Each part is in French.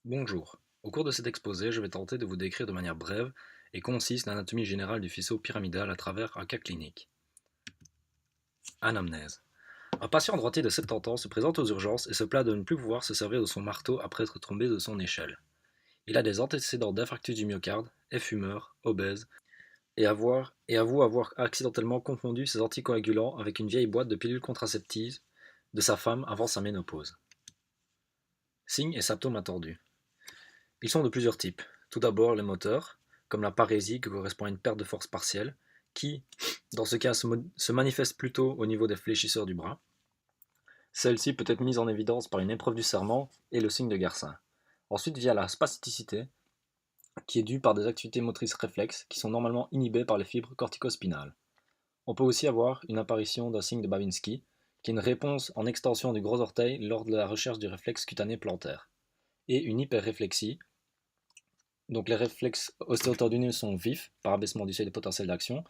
Bonjour. Au cours de cet exposé, je vais tenter de vous décrire de manière brève et concise l'anatomie générale du faisceau pyramidal à travers un cas clinique. Anamnèse. Un patient droitier de 70 ans se présente aux urgences et se plaint de ne plus pouvoir se servir de son marteau après être tombé de son échelle. Il a des antécédents d'infarctus du myocarde, est fumeur, obèse, et avoue avoir accidentellement confondu ses anticoagulants avec une vieille boîte de pilules contraceptives de sa femme avant sa ménopause. Signes et symptômes attendus. Ils sont de plusieurs types. Tout d'abord, les moteurs, comme la parésie qui correspond à une perte de force partielle, qui, dans ce cas, se manifeste plutôt au niveau des fléchisseurs du bras. Celle-ci peut être mise en évidence par une épreuve du serment et le signe de Garcin. Ensuite, via la spasticité, qui est due par des activités motrices réflexes qui sont normalement inhibées par les fibres corticospinales. On peut aussi avoir une apparition d'un signe de Babinski, qui est une réponse en extension du gros orteil lors de la recherche du réflexe cutané plantaire, et une hyperréflexie. Donc les réflexes ostéotendineux sont vifs, par abaissement du seuil de potentiel d'action,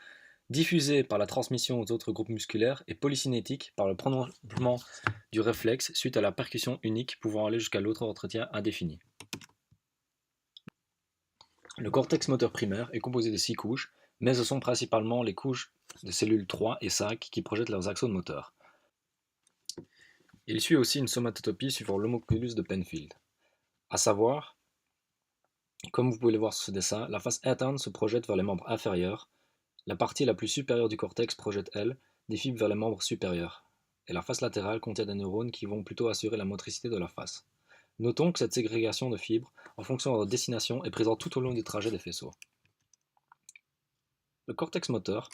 diffusés par la transmission aux autres groupes musculaires et polycinétiques par le prolongement du réflexe suite à la percussion unique pouvant aller jusqu'à l'autre entretien indéfini. Le cortex moteur primaire est composé de 6 couches, mais ce sont principalement les couches de cellules 3 et 5 qui projettent leurs axones moteurs. Il suit aussi une somatotopie suivant l'homunculus de Penfield. À savoir, comme vous pouvez le voir sur ce dessin, la face interne se projette vers les membres inférieurs. La partie la plus supérieure du cortex projette, elle, des fibres vers les membres supérieurs, et la face latérale contient des neurones qui vont plutôt assurer la motricité de la face. Notons que cette ségrégation de fibres, en fonction de leur destination, est présente tout au long du trajet des faisceaux. Le cortex moteur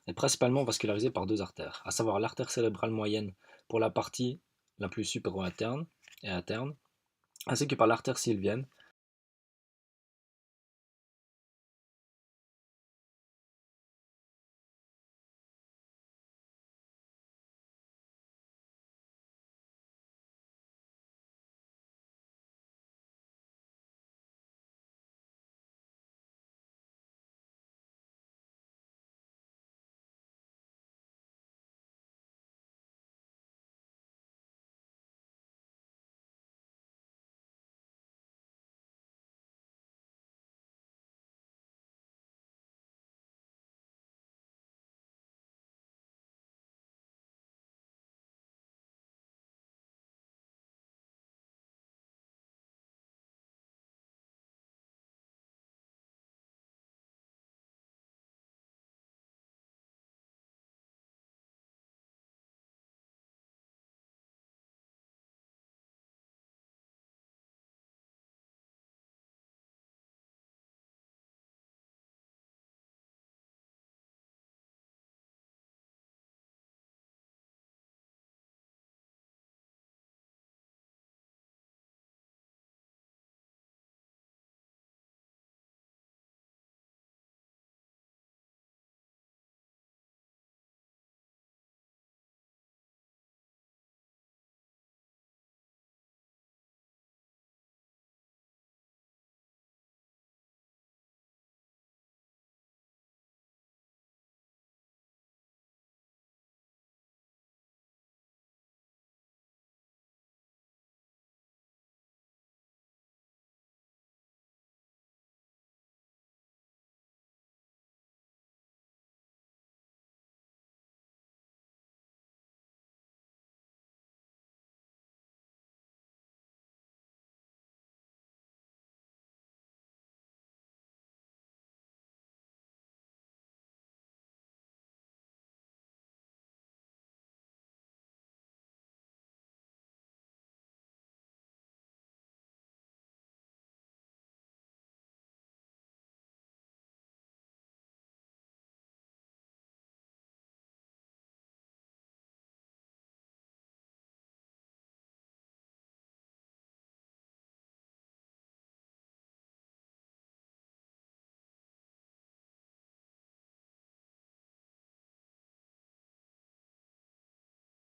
est principalement vascularisé par deux artères, à savoir l'artère cérébrale moyenne pour la partie la plus supéro-interne et interne, ainsi que par l'artère sylvienne